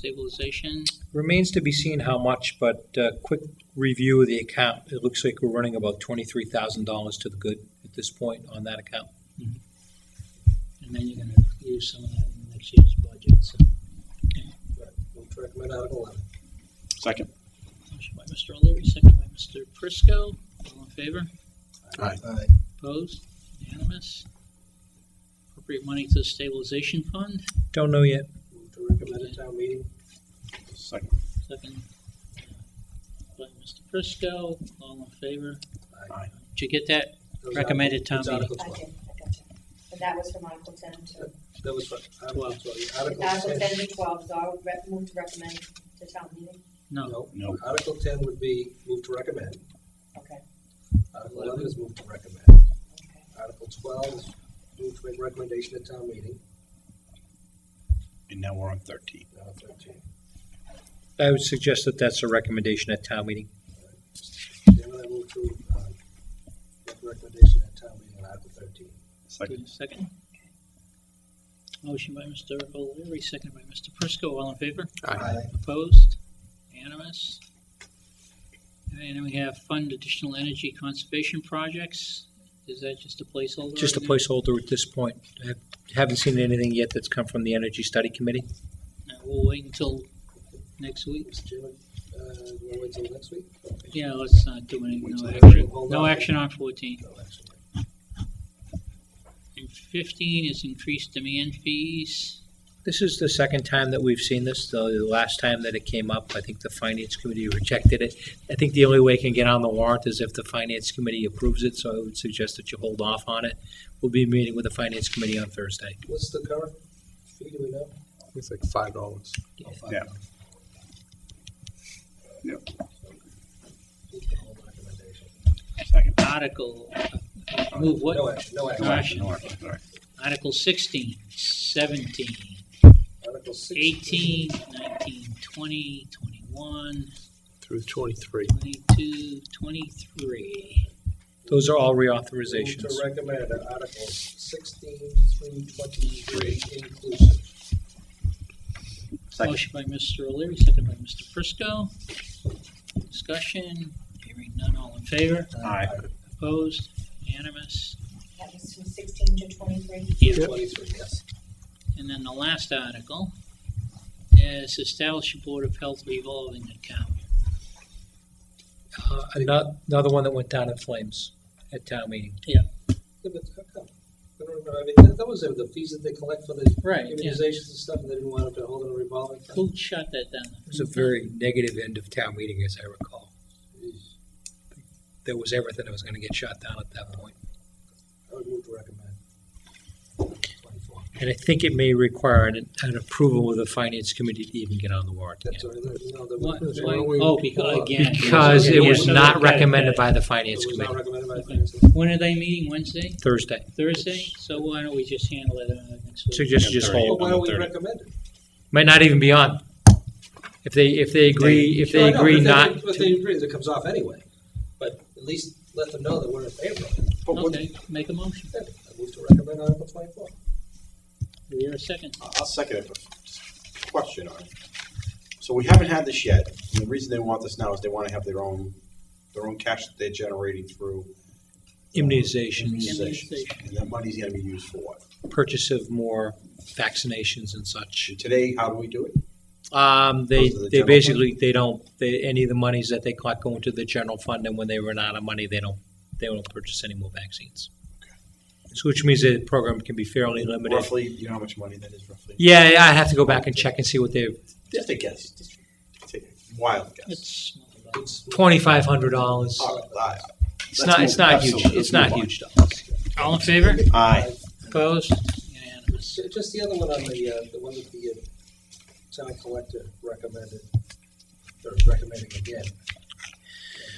stabilization. Remains to be seen how much, but quick review of the account. It looks like we're running about $23,000 to the good at this point on that account. And then you're going to use some of that in next year's budget. So. Move to recommend Article 11. Second. Motion by Mr. O'Leary, second by Mr. Prisco. All in favor? Aye. Aye. Opposed? Unanimous? Appropriate money to the stabilization fund. Don't know yet. Move to recommend at town meeting. Second. Second by Mr. Prisco. All in favor? Aye. Did you get that? That was Recommended Article- town that's meeting. Article I 12. did, I got you. But that was from Article 10 to, That was for Article 12. Article Article 10 to 12, so I would move to recommend to town meeting. No. No. Article 10 would be move to recommend. Okay, Article 11 is move to recommend. okay. Article 12 is move to make recommendation at town meeting. And now we're on 13. Now 13. I would suggest that that's a recommendation at town meeting. Chairman, I move to make recommendation at town meeting on Article 13. Second. Second. Motion by Mr. O'Leary, second by Mr. Prisco. All in favor? Aye. Opposed? Unanimous? And then we have fund additional energy conservation projects. Is that just a placeholder? Just a right now? placeholder at this point. I haven't seen anything yet that's come from the Energy Study Committee. We'll wait until next week. Mr. Chairman, you want to wait till next week? Okay. Yeah, let's not do anything. Wait No till action. Hold No on. action on 14. No action. And 15 is increased demand fees. This is the second time that we've seen this. The last time that it came up, I think the Finance Committee rejected it. I think the only way it can get on the warrant is if the Finance Committee approves it, so I would suggest that you hold off on it. We'll be meeting with the Finance Committee on Thursday. What's the current fee, do we know? It's like $5. Oh, $5. Yeah. Yep. Move to hold recommendation. Second. Article, move what? No action, no action. No action. No action. Sorry. Article 16, 17, Article 18, 19, 20, 21, Through 23. 22, 23. Those are all Move reauthorizations. to recommend Articles 16 through 23 inclusive. Second. Motion by Mr. O'Leary, second by Mr. Prisco. Discussion, hearing none, all in favor? Aye. Opposed? Unanimous? That was from 16 to 23. Yeah. 23, yes. And then the last article is establish a Board of Health revolving account. Another one that went down in flames at town meeting. Yeah, but how come? I don't know, I mean, that was the fees that they collect for the Right, yeah. immunizations and stuff, and they didn't want them to hold in a revolving fund? Who shut that down? It was a very negative end of town meeting, as I recall. There was everything that was going to get shot down at that point. I would move to recommend. 24. And I think it may require an approval of the Finance Committee to even get on the warrant That's again. all right, no, that What? was. Oh, because, again. Because it was Yeah, not okay, recommended okay. by the It Finance was not Committee. recommended by the Okay. finance committee. When are they meeting, Wednesday? Thursday. Thursday? So why don't we just handle it next week? So just Yeah, 30. hold. Well, why don't we 30. recommend it? Might not even be on. If they agree, Sure, I know, agree but not If they agree, it comes off anyway, but at least let them know that we're in favor of it. Okay, make a motion. I move to recommend Article 24. Do we hear a second? I'll second it, but just a question on it. So we haven't had this yet, and the reason they want this now is they want to have their own cash that they're generating through immunizations, immunizations. And that money's gonna be used for what? purchase of more vaccinations and such. And today, how do we do it? They Goes to the they general basically any of the monies that they collect go into the general fund, and when they run out of money, they don't purchase any more vaccines. So which means the program can be fairly limited. Roughly, you know how much money that is roughly? Yeah, I have to go back and check and see what they've Just a guess. Just take a wild guess. It's small. It's $2,500. All right, It's not huge. Absolutely. It's not huge dollars. All in favor? Aye. Opposed? Unanimous. Just the other one on the one that the town collector recommended, or recommending again.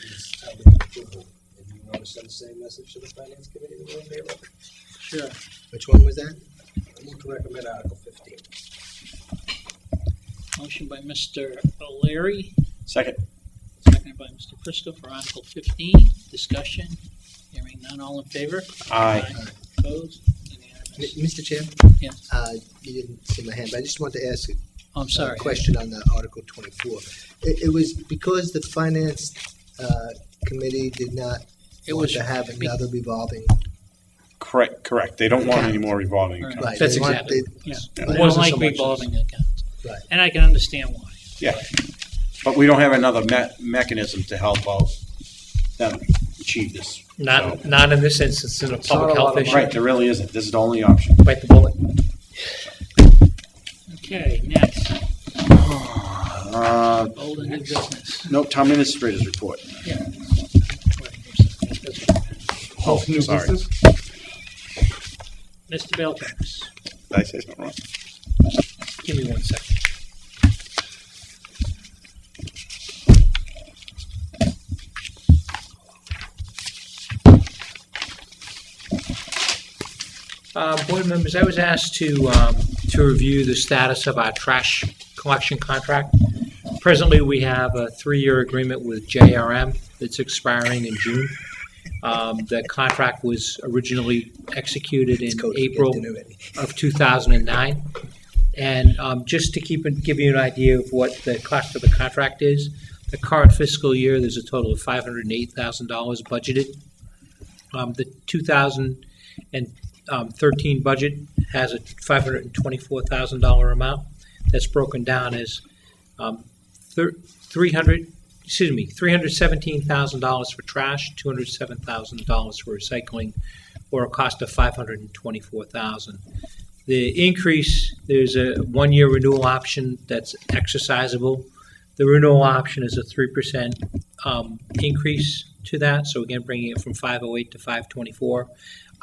Is town meeting approval. And you want to send the same message to the finance committee that we're in favor of it? Sure. Which one was that? I move to recommend Article 15. Motion by Mr. O'Leary, Second. seconded by Mr. Prisco for Article 15. Discussion. Hearing none. All in favor? Aye. Opposed? Unanimous. Mr. Chair? Yes. You didn't see my hand, but I just wanted to ask, I'm sorry. Question on the Article 24. It was because the Finance Committee did not It want was to have another revolving. Correct. They don't want any more revolving Right. accounts. That's they want- exactly they- Yeah. Yeah. They It don't wasn't like so much as- revolving accounts. Right. And I can understand why. Yeah. But we don't have another mechanism to help out them achieve this. Not, So- not in this instance, in a It's not public a lot health of issue. Right, there really isn't. This is the only option. Bite the bullet. Okay, next, Uh, old and new business. no, town administrator's report. Yeah. Oh, sorry. Did Mr. Beltram's. I say something wrong? Give me 1 second. Board members, I was asked to review the status of our trash collection contract. Presently, we have a 3-year agreement with JRM that's expiring in June. The contract was originally executed in It's code to get April dinner ready. of 2009. And just to give you an idea of what the cost of the contract is, the current fiscal year, there's a total of $508,000 budgeted. The 2013 budget has a $524,000 amount that's broken down as $317,000 for trash, $207,000 for recycling, or a cost of $524,000. The increase, there's a 1-year renewal option that's exercisable. The renewal option is a 3% increase to that, so again, bringing it from 508 to 524.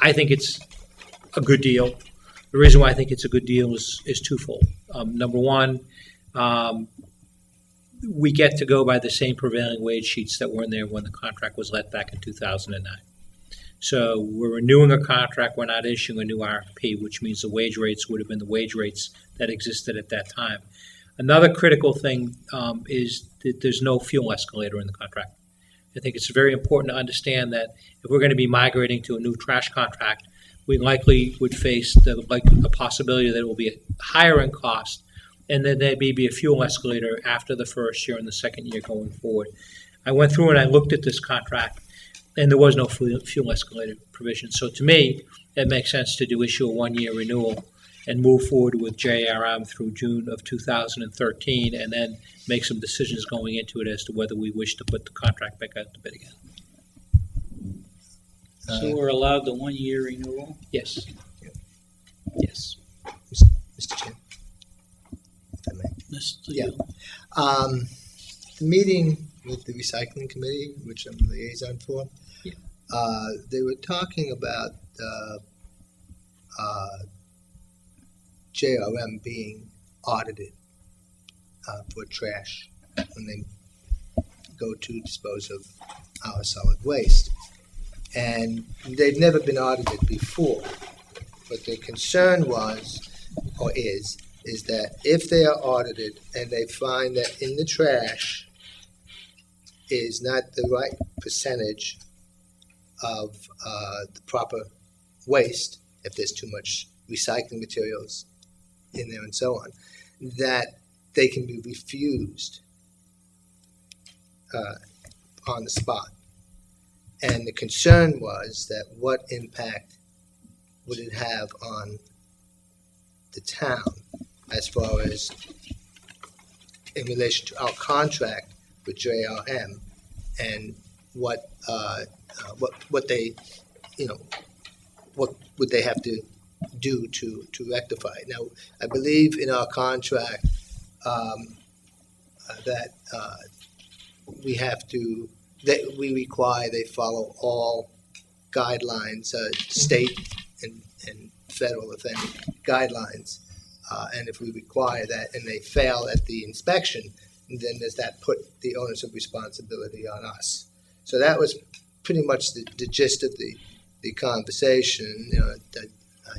I think it's a good deal. The reason why I think it's a good deal is twofold. Number one, we get to go by the same prevailing wage sheets that were in there when the contract was let back in 2009. So we're renewing a contract, we're not issuing a new RFP, which means the wage rates would have been the wage rates that existed at that time. Another critical thing is that there's no fuel escalator in the contract. I think it's very important to understand that if we're going to be migrating to a new trash contract, we likely would face the possibility that it will be higher in cost, and then there may be a fuel escalator after the first year and the second year going forward. I went through and I looked at this contract, and there was no fuel escalator provision. So to me, it makes sense to issue a 1-year renewal and move forward with JRM through June of 2013, and then make some decisions going into it as to whether we wish to put the contract back out to bid again. So we're allowed the 1-year renewal? Yes. Yes. Mr. Chair. If I may. Mr. Yeah. Yule? The meeting with the recycling committee, which I'm the liaison for, Yeah. they were talking about JRM being audited for trash when they go to dispose of our solid waste. And they've never been audited before. But their concern was, or is that if they are audited and they find that in the trash is not the right percentage of the proper waste, if there's too much recycling materials in there and so on, that they can be refused on the spot. And the concern was that what impact would it have on the town as far as in relation to our contract with JRM and what they, what would they have to do to rectify it. Now, I believe in our contract that we have to, that we require they follow all guidelines, state and federal, if any, guidelines. And if we require that and they fail at the inspection, then does that put the onus of responsibility on us? So that was pretty much the gist of the conversation. That I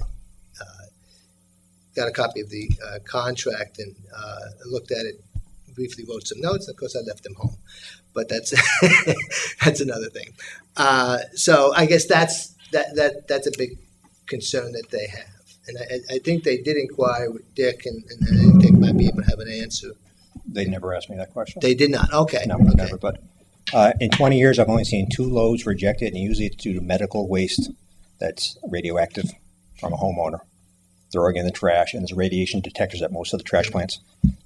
got a copy of the contract and looked at it, briefly wrote some notes. Of course, I left them home, but that's that's another thing. So I guess that's a big concern that they have, And I think they did inquire with Dick, and I think Dick might be able to have an answer. They never asked me that question. They did not, okay. No, okay. never, but in 20 years, I've only seen 2 loads rejected, and usually it's due to medical waste that's radioactive from a homeowner throwing in the trash, and there's radiation detectors at most of the trash plants.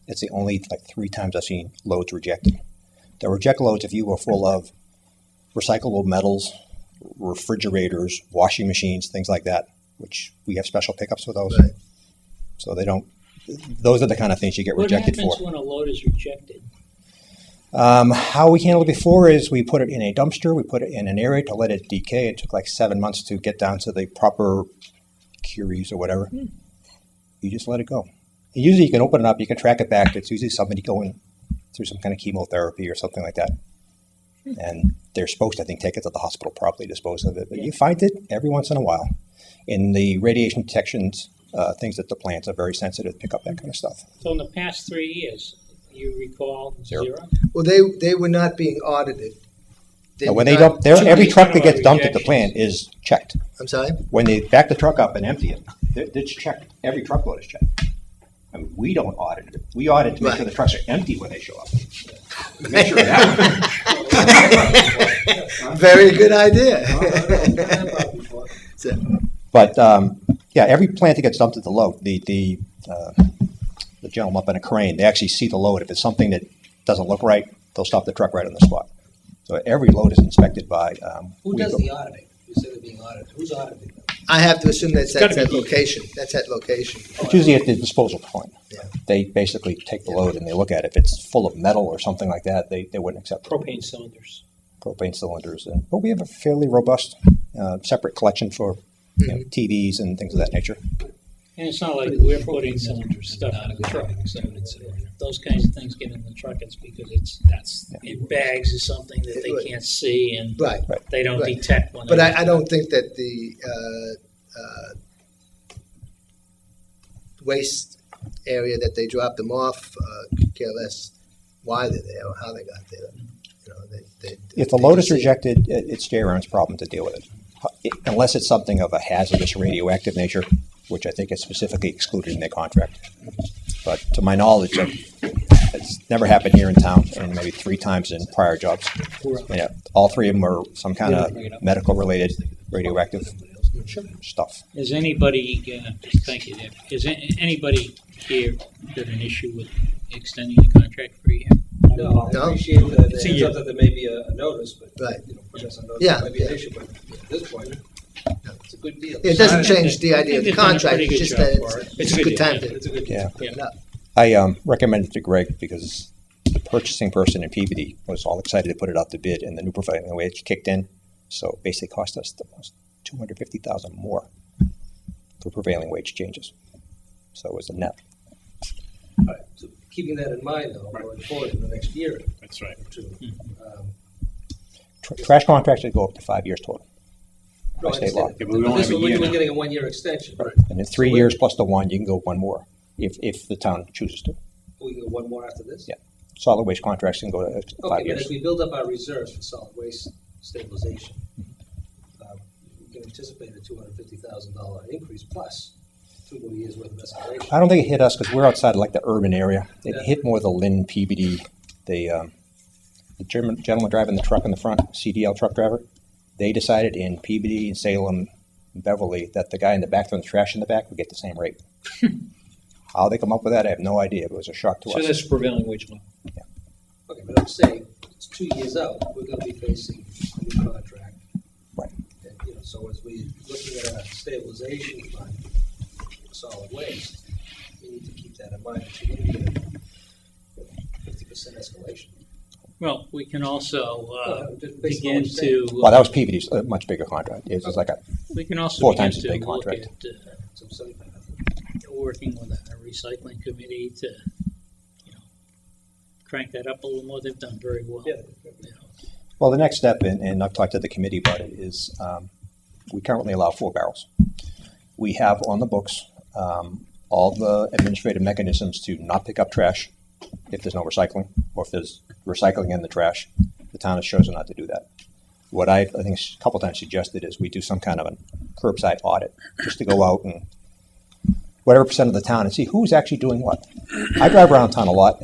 It's the only, 3 times I've seen loads rejected. They'll reject loads if you were full of recyclable metals, refrigerators, washing machines, things like that, which we have special pickups for those. Right. So they don't, those are the kind of things you get rejected for. What happens when a load is rejected? How we handled it before is we put it in a dumpster, we put it in an area to let it decay. It took 7 months to get down to the proper curies or whatever. You just let it go. And usually you can open it up, you can track it back. It's usually somebody going through some kind of chemotherapy or something like that. And they're supposed to, I think, take it to the hospital, properly dispose of it. But you find it every once in a while. In the radiation detections, things at the plants are very sensitive to pick up that kind of stuff. So in the past 3 years, you recall Zero. zero? Well, they were not being audited. Now, were when they not- dump, every Somebody's truck that talking gets about dumped at the rejections. plant is checked. I'm sorry? When they back the truck up and empty it, it's checked. Every truckload is checked. I mean, we don't audit it. We audit to make sure Right. the trucks are empty when they show up. Make sure of that. Very good idea. So, But yeah, every plant that gets dumped at the load, the gentleman up in a crane, they actually see the load. If it's something that doesn't look right, they'll stop the truck right on the spot. So every load is inspected by. Who does the auditing? You said they're being audited. Who's auditing them? I have to assume that's gotta at be location. That's at location. It's usually at the disposal point. Yeah. They basically take the load and they look at it. If it's full of metal or something like that, they wouldn't accept it. Propane cylinders. Propane cylinders. But we have a fairly robust separate collection for TVs and things of that nature. And it's not like we're putting some stuff in the truck. So those kinds of things get in the truck, it's because that's in bags or something that they can't see and Right. they don't Right. detect when But they. I don't think that the waste area that they dropped them off could care less why they're there or how they got there. You know, If the they load just is see- rejected, it's JRM's problem to deal with it. Unless it's something of a hazardous radioactive nature, which I think is specifically excluded in their contract. But to my knowledge, it's never happened here in town, and maybe 3 times in prior jobs. Yeah, all 3 of them were some kind of medical-related radioactive stuff. Is anybody, thank you, Deb. Is anybody here got an issue with extending the contract for a year? No, I No. appreciate that, It's a heads year. up that there may be a notice, but, Right. put us on notice, Yeah, it might be an yeah. issue, but at this point, it's a good deal. It doesn't I change think the idea of the they've done a contract, pretty it's good just job that for it. it's a good time to It's a good Yeah. deal. put it up. I recommended it to Greg because the purchasing person in Peabody was all excited to put it out to bid, and the new prevailing wage kicked in. So it basically cost us $250,000 more for prevailing wage changes. So it was a net. All right, so keeping that in mind, though, going forward in the next year That's right. or two. Trash contracts would go up to 5 years total. No, I By state law. understand. Yeah, but we But only this have a one, year we're now. getting a 1-year extension. And in 3 years plus the 1, you can go 1 more if the town chooses to. We can go 1 more after this? Yeah. Solid waste contracts can go to 5 Okay, but years. as we build up our reserves for solid waste stabilization, we can anticipate a $250,000 increase plus 2 more years worth of escalation. I don't think it hit us because we're outside of the urban area. It Yeah. hit more the Lynn, Peabody, the gentleman driving the truck in the front, CDL truck driver. They decided in Peabody and Salem and Beverly that the guy in the back throwing the trash in the back would get the same rate. How they come up with that, I have no idea. It was a shock to So us. that's prevailing wage law. Okay, but I'm saying, it's 2 years out, we're gonna be facing a new contract. Right. And, so as we looking at our stabilization fund for solid waste, we need to keep that in mind, that you're gonna get a 50% escalation. Well, we can also Just based on begin what you're saying. to, Well, that was Peabody's, a much bigger contract. It was like we can also 4 begin times as to big look contract. at So I'm saying, working with a recycling committee to, crank that up a little more. They've done very well. Yeah. Well, the next step, and I've talked to the committee about it, is we currently allow 4 barrels. We have on the books all the administrative mechanisms to not pick up trash if there's no recycling, or if there's recycling in the trash. The town has chosen not to do that. What I think a couple times suggested is we do some kind of a curbside audit, just to go out and whatever percent of the town and see who's actually doing what. I drive around town a lot,